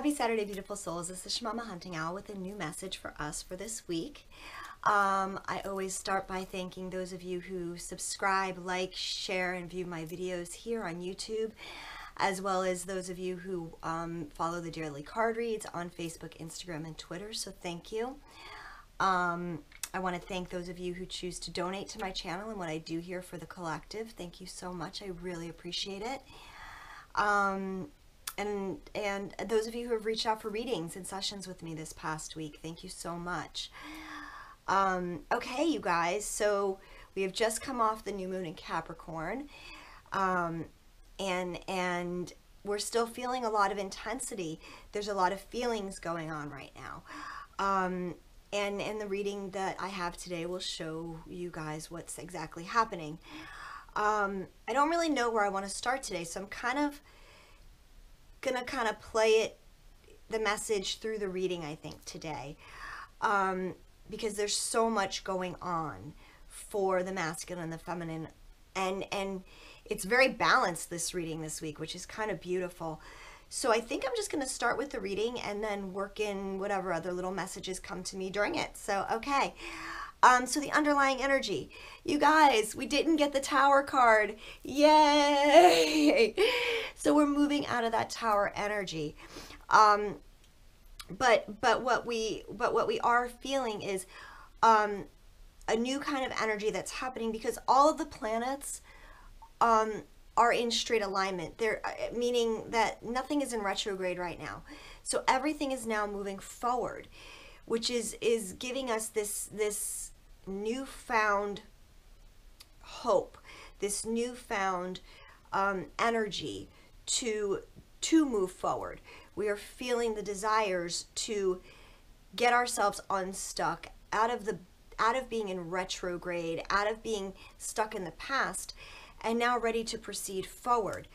Happy Saturday, beautiful souls. This is Shamama Hunting Owl with a new message for us for this week. I always start by thanking those of you who subscribe, like, share, and view my videos here on YouTube, as well as those of you who follow the Dearly Card Reads on Facebook, Instagram, and Twitter. So thank you. I want to thank those of you who choose to donate to my channel and what I do here for the collective. Thank you so much. I really appreciate it. And those of you who have reached out for readings and sessions with me this past week, thank you so much. Okay, you guys, so we have just come off the new moon in Capricorn, and we're still feeling a lot of intensity. There's a lot of feelings going on right now. And the reading that I have today will show you guys what's exactly happening. I don't really know where I want to start today, so I'm gonna play the message through the reading, I think, today, because there's so much going on for the masculine and the feminine, and it's very balanced, this reading this week, which is kind of beautiful. So I think I'm just going to start with the reading and then work in whatever other little messages come to me during it. So okay, so the underlying energy, you guys, we didn't get the Tower card. Yay! So we're moving out of that Tower energy. But what we are feeling is a new kind of energy that's happening, because all of the planets are in straight alignment. They're meaning that nothing is in retrograde right now. So everything is now moving forward, which is giving us this newfound hope, this newfound energy to move forward. We are feeling the desires to get ourselves unstuck out of being in retrograde, out of being stuck in the past, and now ready to proceed forward.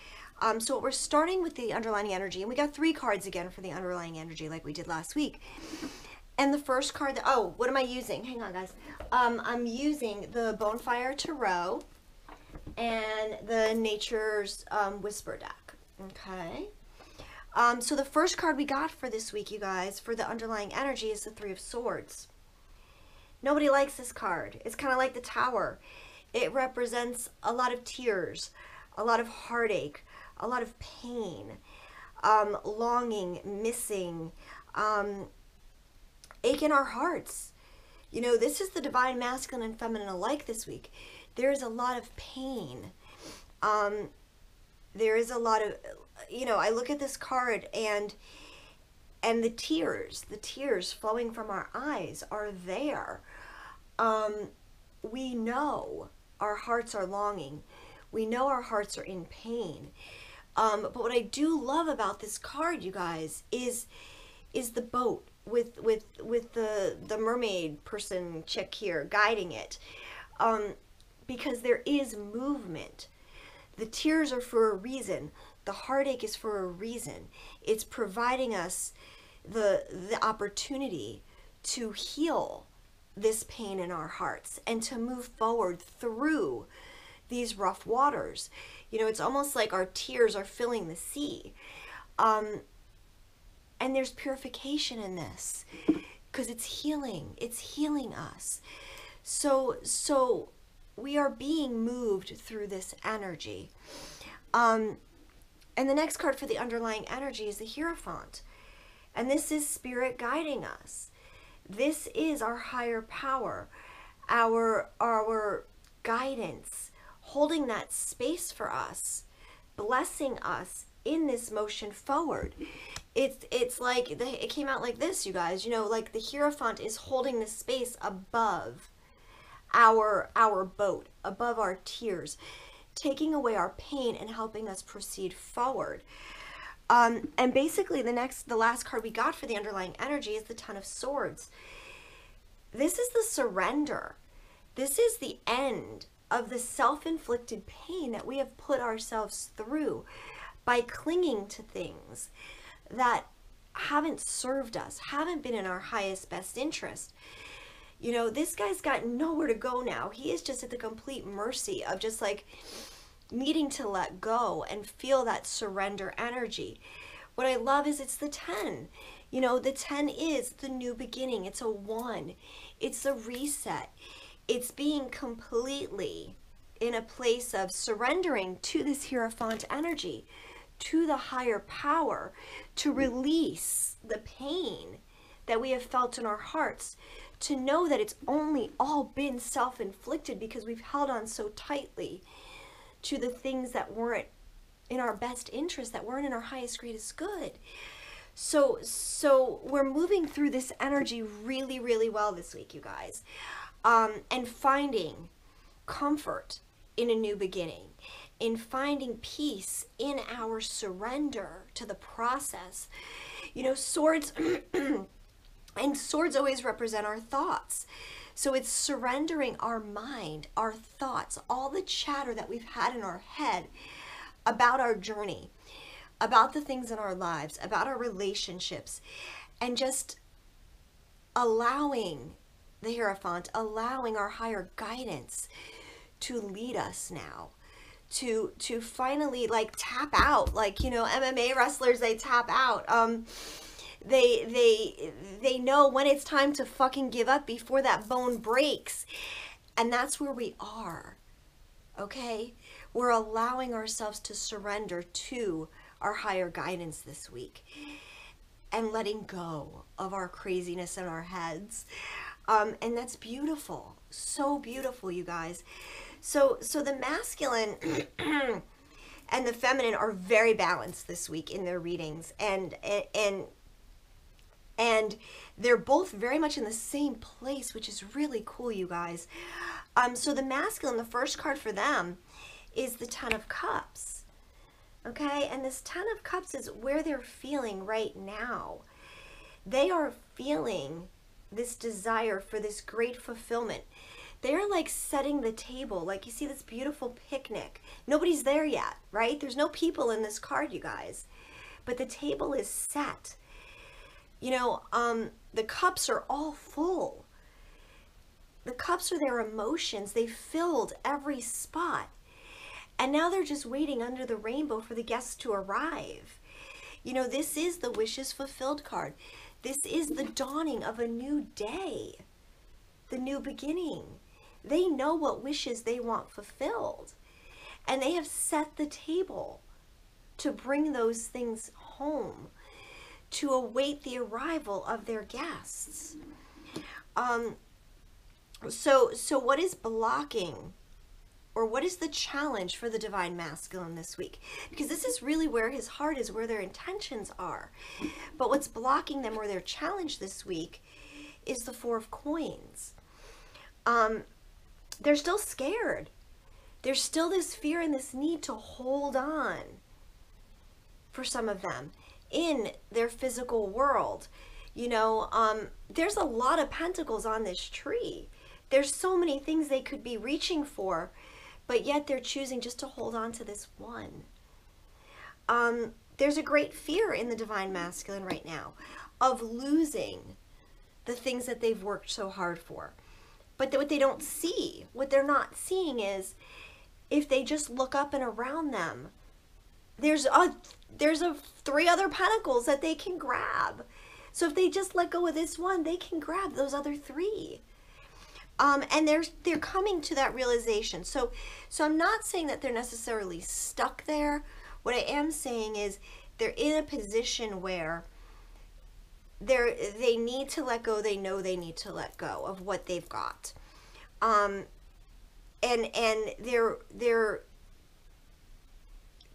So we're starting with the underlying energy, and we got 3 cards again for the underlying energy like we did last week. And the first card, oh, what am I using? Hang on, guys. I'm using the Bonfire Tarot and the Nature's Whisper deck. Okay. So the first card we got for this week, you guys, for the underlying energy is the 3 of Swords. Nobody likes this card. It's kind of like the Tower. It represents a lot of tears, a lot of heartache, a lot of pain, longing, missing, ache in our hearts. You know, this is the divine masculine and feminine alike this week. There is a lot of pain. There is a lot of, you know, I look at this card and the tears flowing from our eyes are there. We know our hearts are longing. We know our hearts are in pain. But what I do love about this card, you guys, is the boat with the mermaid person chick here guiding it, because there is movement. The tears are for a reason. The heartache is for a reason. It's providing us the opportunity to heal this pain in our hearts and to move forward through these rough waters. You know, it's almost like our tears are filling the sea. And there's purification in this, because it's healing us. So we are being moved through this energy. And the next card for the underlying energy is the Hierophant. And this is spirit guiding us. This is our higher power, our guidance, holding that space for us, blessing us in this motion forward. It's like, it came out like this, you guys, you know, like the Hierophant is holding the space above our boat, above our tears, taking away our pain and helping us proceed forward. And basically the last card we got for the underlying energy is the Ten of Swords. This is the surrender. This is the end of the self-inflicted pain that we have put ourselves through by clinging to things that haven't served us, haven't been in our highest best interest. You know, this guy's got nowhere to go now. He is just at the complete mercy of just like needing to let go and feel that surrender energy. what I love is it's the 10. You know, the 10 is the new beginning. It's a 1. It's a reset. It's being completely in a place of surrendering to this Hierophant energy, to the higher power, to release the pain that we have felt in our hearts, to know that it's only all been self-inflicted because we've held on so tightly to the things that weren't in our best interest, that weren't in our highest, greatest good. So we're moving through this energy really, really well this week, you guys, and finding comfort in a new beginning, in finding peace in our surrender to the process. You know, swords and swords always represent our thoughts. So it's surrendering our mind, our thoughts, all the chatter that we've had in our head about our journey, about the things in our lives, about our relationships, and just allowing the Hierophant, allowing our higher guidance to lead us now, to finally like tap out, like, you know, MMA wrestlers, they tap out. They know when it's time to fucking give up before that bone breaks. And that's where we are. Okay? We're allowing ourselves to surrender to our higher guidance this week and letting go of our craziness in our heads. And that's beautiful. So beautiful, you guys. So the masculine and the feminine are very balanced this week in their readings, and they're both very much in the same place, which is really cool, you guys. So the masculine, the first card for them is the 10 of Cups. Okay, and this 10 of Cups is where they're feeling right now. They are feeling this desire for this great fulfillment. They're like setting the table. Like, you see this beautiful picnic. Nobody's there yet, right? There's no people in this card, you guys. But the table is set. You know, the cups are all full. The cups are their emotions. They filled every spot. And now they're just waiting under the rainbow for the guests to arrive. You know, this is the wishes fulfilled card. This is the dawning of a new day, the new beginning. They know what wishes they want fulfilled, and they have set the table to bring those things home, to await the arrival of their guests. So what is blocking, or what is the challenge for the divine masculine this week? Because this is really where his heart is, where their intentions are. But what's blocking them, or their challenge this week, is the 4 of Coins. They're still scared. There's still this fear and this need to hold on, for some of them, in their physical world. You know, there's a lot of pentacles on this tree. There's so many things they could be reaching for, but yet they're choosing just to hold on to this one. There's a great fear in the divine masculine right now of losing the things that they've worked so hard for. But what they don't see, what they're not seeing is, if they just look up and around them, there's 3 other pentacles that they can grab. So if they just let go of this one, they can grab those other 3. And they're coming to that realization. So I'm not saying that they're necessarily stuck there. What I am saying is they're in a position where they need to let go. They know they need to let go of what they've got. And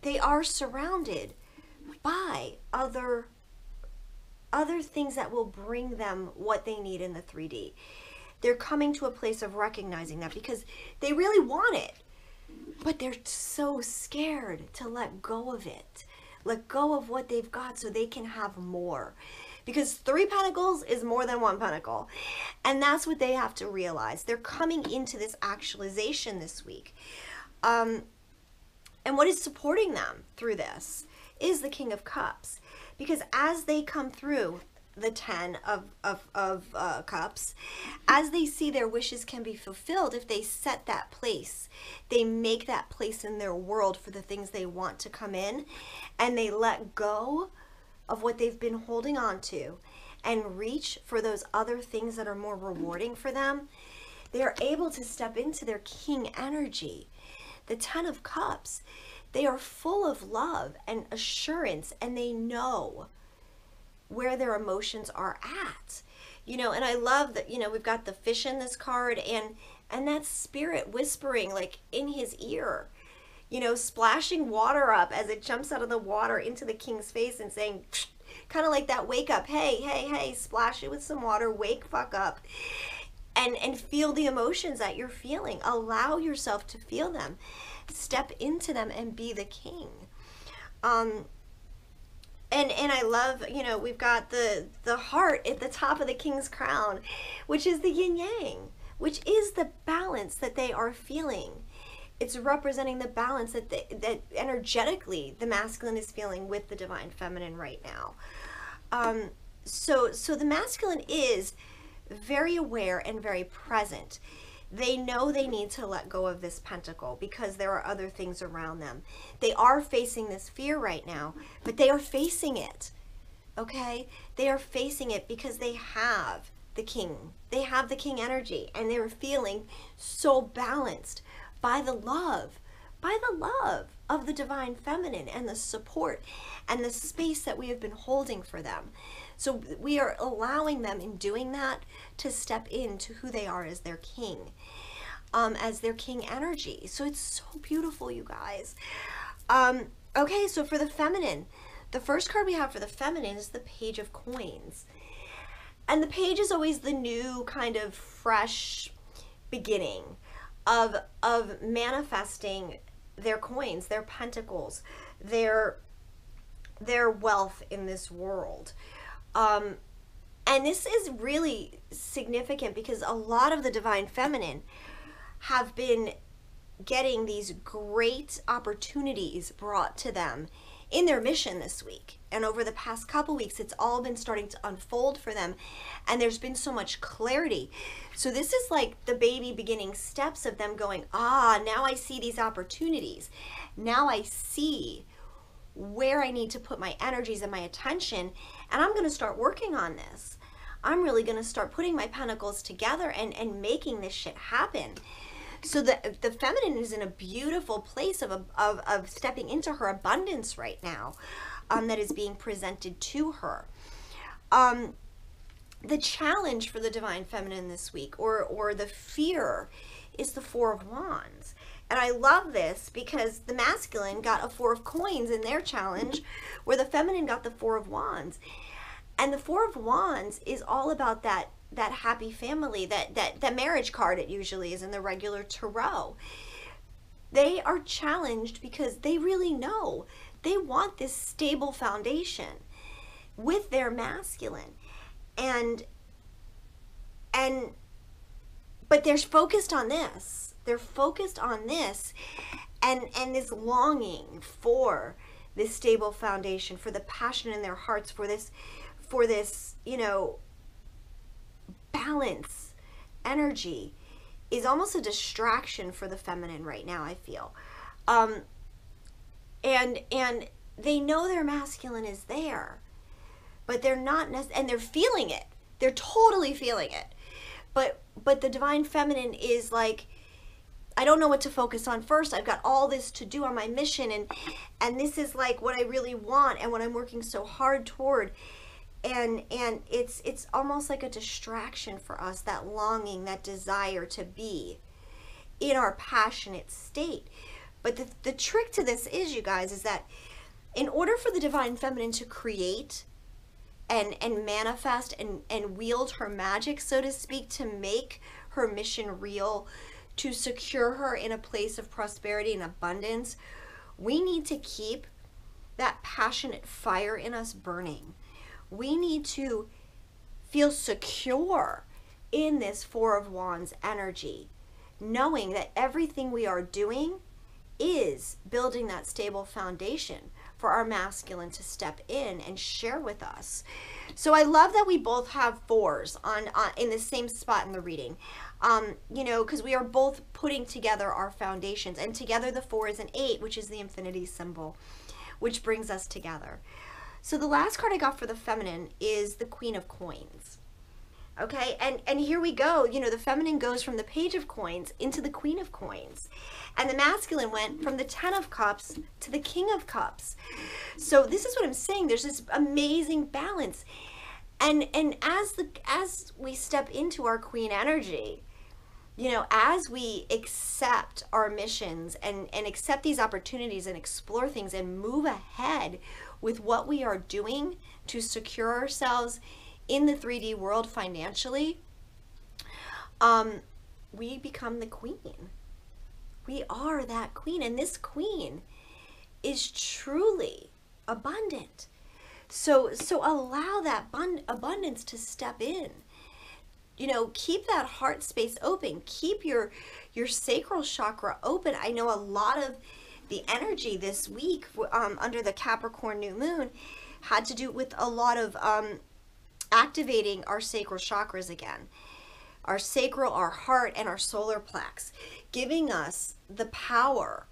they are surrounded by other things that will bring them what they need in the 3D. They're coming to a place of recognizing that, because they really want it, but they're so scared to let go of it, let go of what they've got so they can have more. Because 3 pentacles is more than 1 pentacle. And that's what they have to realize. They're coming into this actualization this week. And what is supporting them through this is the King of Cups. Because as they come through the 10 of Cups, as they see their wishes can be fulfilled, if they set that place, they make that place in their world for the things they want to come in, and they let go of what they've been holding on to and reach for those other things that are more rewarding for them, they are able to step into their king energy. The 10 of Cups, they are full of love and assurance, and they know where their emotions are at. You know, and I love that, you know, we've got the fish in this card, and that spirit whispering like in his ear, you know, splashing water up as it jumps out of the water into the king's face and saying, kind of like that wake up, hey, hey, hey, splash it with some water, wake fuck up, and feel the emotions that you're feeling. Allow yourself to feel them. Step into them and be the king. And I love, you know, we've got the heart at the top of the king's crown, which is the yin yang, which is the balance that they are feeling. It's representing the balance that energetically the masculine is feeling with the divine feminine right now. So the masculine is very aware and very present. They know they need to let go of this pentacle because there are other things around them. They are facing this fear right now, but they are facing it, okay? They are facing it because they have the king. They have the king energy, and they're feeling so balanced by the love of the divine feminine and the support and the space that we have been holding for them. So we are allowing them in doing that to step into who they are as their king, as their king energy. So it's so beautiful, you guys. Okay, so for the feminine, the first card we have for the feminine is the Page of Coins. And the page is always the new kind of fresh beginning of manifesting their coins, their pentacles, their wealth in this world. And this is really significant because a lot of the divine feminine have been getting these great opportunities brought to them in their mission this week. And over the past couple weeks, it's all been starting to unfold for them. And there's been so much clarity. So this is like the baby beginning steps of them going, now I see these opportunities. Now I see where I need to put my energies and my attention, and I'm going to start working on this. I'm really going to start putting my pentacles together and making this shit happen. So the feminine is in a beautiful place of stepping into her abundance right now, that is being presented to her. The challenge for the divine feminine this week, or the fear, is the Four of Wands. And I love this because the masculine got a Four of Coins in their challenge, where the feminine got the Four of Wands. And the Four of Wands is all about that happy family, that marriage card it usually is in the regular tarot. They are challenged because they really know they want this stable foundation with their masculine. But they're focused on this. They're focused on this and this longing for this stable foundation, for the passion in their hearts, for this, you know, balance energy is almost a distraction for the feminine right now, I feel. And they know their masculine is there, but they're not, and they're feeling it. They're totally feeling it. But the divine feminine is like, I don't know what to focus on first. I've got all this to do on my mission, and this is like what I really want and what I'm working so hard toward. And it's almost like a distraction for us, that longing, that desire to be in our passionate state. But the trick to this is, you guys, is that in order for the divine feminine to create and manifest and wield her magic, so to speak, to make her mission real, to secure her in a place of prosperity and abundance, we need to keep that passionate fire in us burning. We need to feel secure in this Four of Wands energy, knowing that everything we are doing is building that stable foundation for our masculine to step in and share with us. So I love that we both have fours on in the same spot in the reading, you know, because we are both putting together our foundations, and together the 4 is an 8, which is the infinity symbol, which brings us together. So the last card I got for the feminine is the Queen of Coins. Okay, and here we go. You know, the feminine goes from the Page of Coins into the Queen of Coins. And the masculine went from the Ten of Cups to the King of Cups. So this is what I'm saying. There's this amazing balance. And as we step into our Queen energy, you know, as we accept our missions and accept these opportunities and explore things and move ahead with what we are doing to secure ourselves in the 3D world financially, we become the queen. We are that queen, and this queen is truly abundant. So allow that abundance to step in. You know, keep that heart space open. Keep your sacral chakra open. I know a lot of the energy this week under the Capricorn new moon had to do with a lot of activating our sacral chakras again. Our sacral, our heart, and our solar plex, giving us the power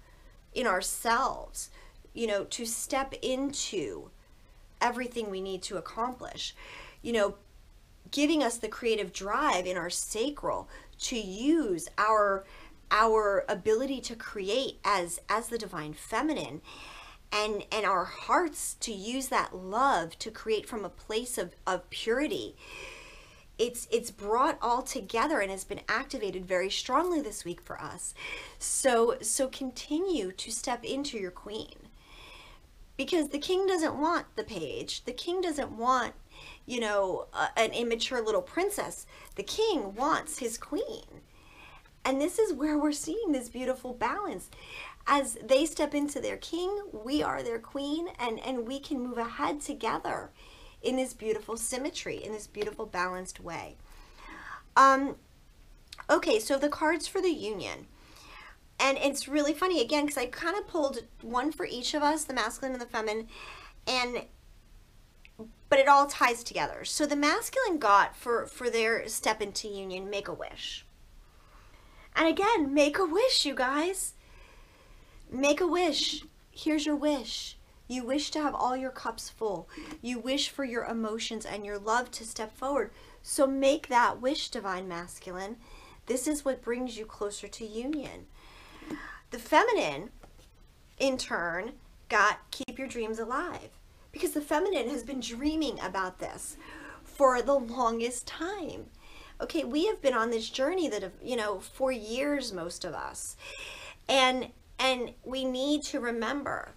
in ourselves, you know, to step into everything we need to accomplish. You know, giving us the creative drive in our sacral to use our ability to create as the divine feminine, and our hearts to use that love to create from a place of purity. It's brought all together and has been activated very strongly this week for us. So continue to step into your queen, because the king doesn't want the page. The king doesn't want, you know, an immature little princess. The king wants his queen. And this is where we're seeing this beautiful balance. As they step into their king, we are their queen, and we can move ahead together in this beautiful symmetry, in this beautiful balanced way. Okay, so the cards for the union. And it's really funny, again, because I kind of pulled one for each of us, the masculine and the feminine, but it all ties together. So the masculine got for their step into union, make a wish. And again, make a wish, you guys. Make a wish. Here's your wish. You wish to have all your cups full. You wish for your emotions and your love to step forward. So make that wish, divine masculine. This is what brings you closer to union. The feminine, in turn, got keep your dreams alive. Because the feminine has been dreaming about this for the longest time. Okay, we have been on this journey that, you know, for years, most of us. And we need to remember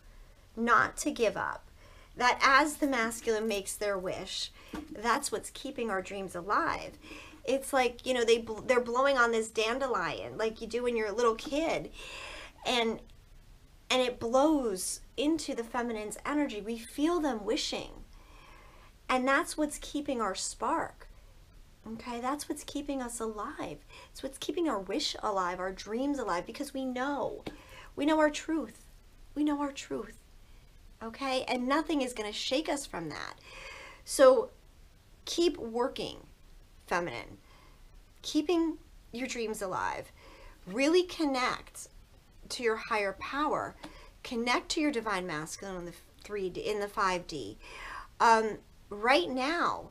not to give up. That as the masculine makes their wish, that's what's keeping our dreams alive. It's like, you know, they're blowing on this dandelion like you do when you're a little kid. And it blows into the feminine's energy. We feel them wishing. And that's what's keeping our spark. Okay, that's what's keeping us alive. It's what's keeping our wish alive, our dreams alive, because we know our truth. We know our truth. Okay, and nothing is going to shake us from that. So keep working, feminine, keeping your dreams alive. Really connect to your higher power. Connect to your divine masculine in the 3D, in the 5D. Right now,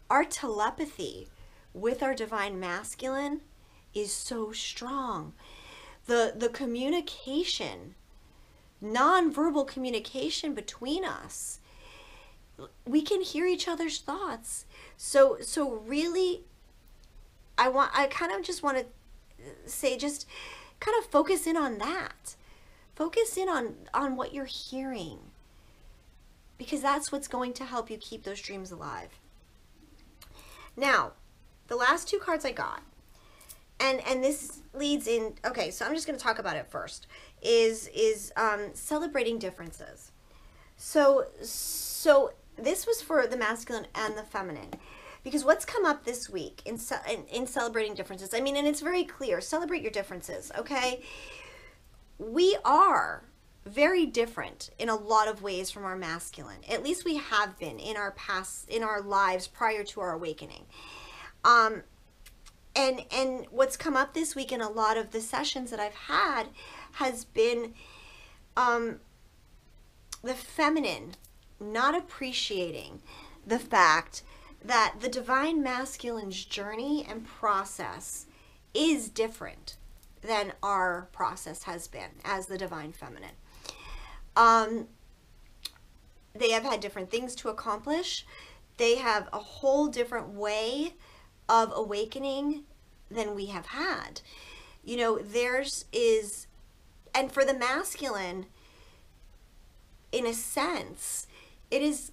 our telepathy with our divine masculine is so strong. The communication, non-verbal communication between us, we can hear each other's thoughts. So really, I kind of just want to say, just kind of focus in on that. Focus in on what you're hearing, because that's what's going to help you keep those dreams alive. Now, the last two cards I got, and this leads in, okay, so I'm just going to talk about it first, is celebrating differences. So this was for the masculine and the feminine, because what's come up this week in celebrating differences, I mean, and it's very clear, celebrate your differences, okay? We are very different in a lot of ways from our masculine. At least we have been in our past, in our lives prior to our awakening. And what's come up this week in a lot of the sessions that I've had has been the feminine not appreciating the fact that the divine masculine's journey and process is different than our process has been as the divine feminine. They have had different things to accomplish. They have a whole different way of awakening than we have had. You know, theirs is, and for the masculine, in a sense, it has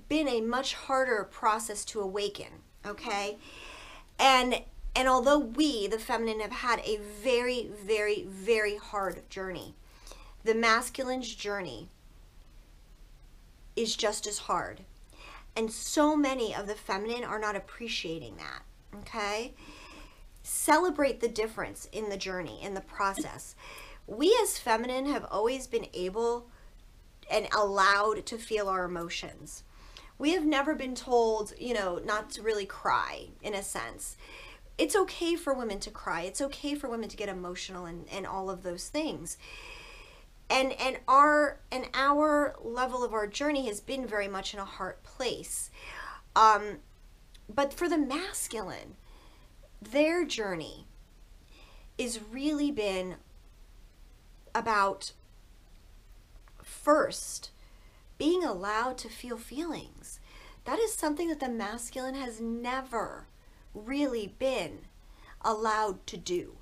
been a much harder process to awaken, okay? And although we, the feminine, have had a very, very, very hard journey, the masculine's journey is just as hard. And so many of the feminine are not appreciating that, okay? Celebrate the difference in the journey, in the process. We as feminine have always been able and allowed to feel our emotions. We have never been told, you know, not to really cry, in a sense. It's okay for women to cry. It's okay for women to get emotional and all of those things. And our level of our journey has been very much in a heart place. But for the masculine, their journey is really been about first being allowed to feel feelings. That is something that the masculine has never really been allowed to do.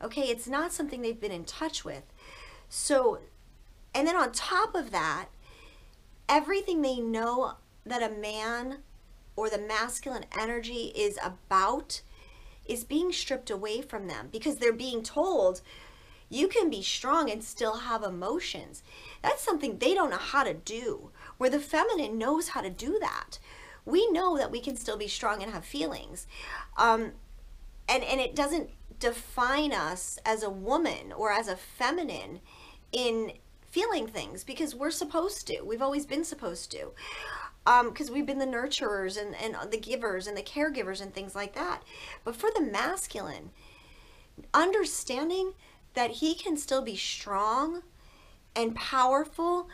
Okay, it's not something they've been in touch with. So, and then on top of that, everything they know that a man or the masculine energy is about is being stripped away from them, because they're being told you can be strong and still have emotions. That's something they don't know how to do, where the feminine knows how to do that. We know that we can still be strong and have feelings. And it doesn't define us as a woman or as a feminine in feeling things, because we're supposed to. We've always been supposed to. Because we've been the nurturers and the givers and the caregivers and things like that. But for the masculine, understanding that he can still be strong and powerful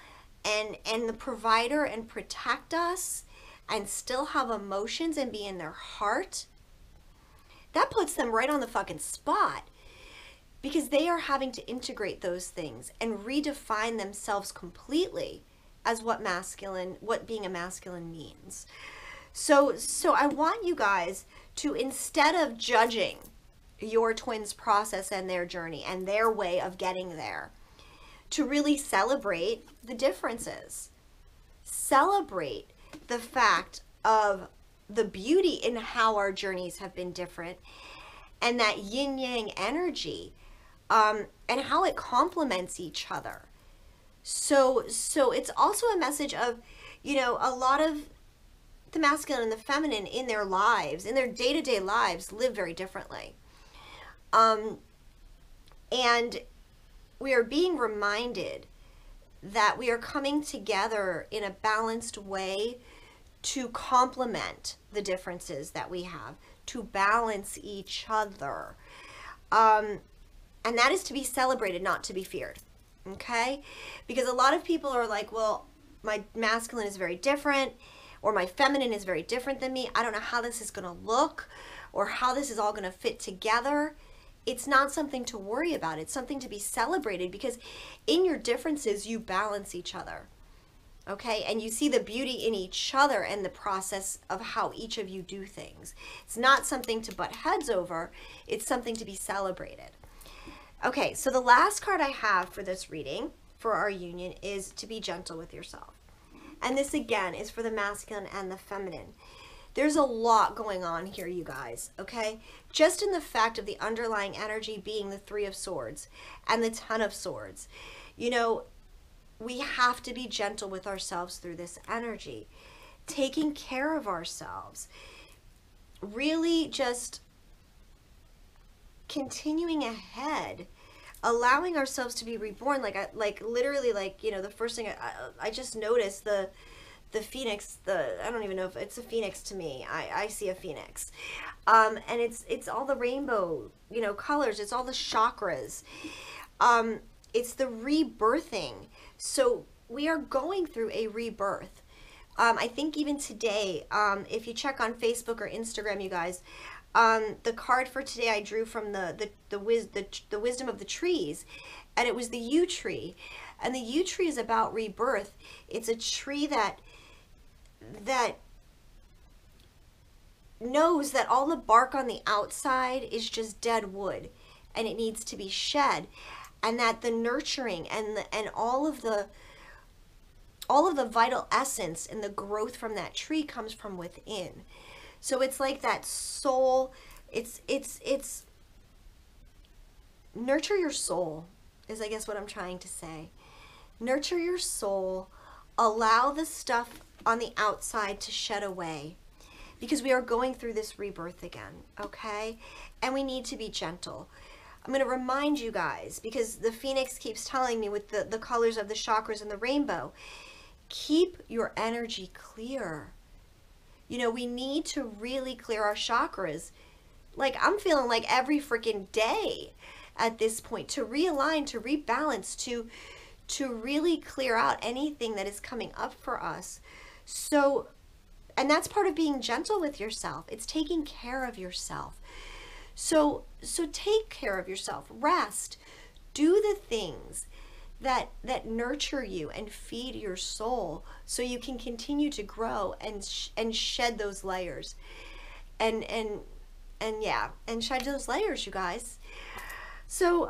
and the provider and protect us and still have emotions and be in their heart, that puts them right on the fucking spot, because they are having to integrate those things and redefine themselves completely as what being a masculine means. So I want you guys to, instead of judging your twins' process and their journey and their way of getting there, to really celebrate the differences. Celebrate the fact of the beauty in how our journeys have been different, and that yin-yang energy, and how it complements each other. So it's also a message of, you know, a lot of the masculine and the feminine in their lives, in their day-to-day lives, live very differently. And we are being reminded that we are coming together in a balanced way to complement the differences that we have, to balance each other. And that is to be celebrated, not to be feared. Okay? Because a lot of people are like, well, my masculine is very different, or my feminine is very different than me. I don't know how this is going to look, or how this is all going to fit together. It's not something to worry about. It's something to be celebrated, because in your differences, you balance each other. Okay? And you see the beauty in each other and the process of how each of you do things. It's not something to butt heads over. It's something to be celebrated. Okay, so the last card I have for this reading, for our union, is to be gentle with yourself. And this, again, is for the masculine and the feminine. There's a lot going on here, you guys, okay? Just in the fact of the underlying energy being the Three of Swords and the Ten of Swords. You know, we have to be gentle with ourselves through this energy. Taking care of ourselves. Really just continuing ahead, allowing ourselves to be reborn. Like literally, like, you know, the first thing I just noticed the phoenix, I don't even know if it's a phoenix to me. I see a phoenix. And it's all the rainbow, you know, colors. It's all the chakras. It's the rebirthing. So we are going through a rebirth. I think even today, if you check on Facebook or Instagram, you guys, the card for today I drew from the wisdom of the trees, and it was the yew tree, and the yew tree is about rebirth. It's a tree that knows that all the bark on the outside is just dead wood, and it needs to be shed, and that the nurturing and all of the vital essence and the growth from that tree comes from within. So it's like that soul, it's nurture your soul is, I guess, what I'm trying to say. Nurture your soul, allow the stuff on the outside to shed away, because we are going through this rebirth again, okay? And we need to be gentle. I'm going to remind you guys, because the Phoenix keeps telling me with the colors of the chakras and the rainbow, keep your energy clear. You know, we need to really clear our chakras. Like, I'm feeling like every freaking day at this point, to realign, to rebalance, to really clear out anything that is coming up for us. So, and that's part of being gentle with yourself. It's taking care of yourself. So take care of yourself. Rest. Do the things that nurture you and feed your soul, so you can continue to grow and shed those layers. And yeah, and shed those layers, you guys. So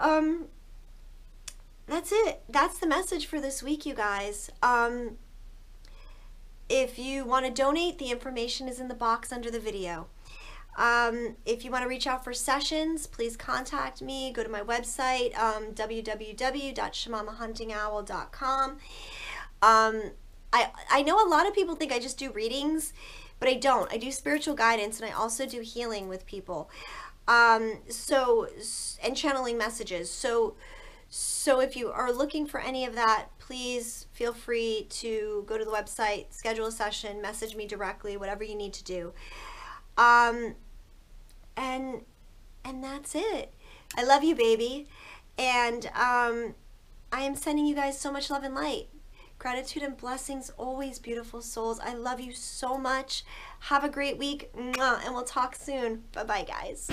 that's it. That's the message for this week, you guys. If you want to donate, the information is in the box under the video. If you want to reach out for sessions, please contact me. Go to my website, www.shamamahuntingowl.com. I know a lot of people think I just do readings, but I don't. I do spiritual guidance, and I also do healing with people. And channeling messages. So if you are looking for any of that, please feel free to go to the website, schedule a session, message me directly, whatever you need to do. And that's it. I love you, baby. And I am sending you guys so much love and light. Gratitude and blessings always, beautiful souls. I love you so much. Have a great week. Mwah, and we'll talk soon. Bye-bye, guys.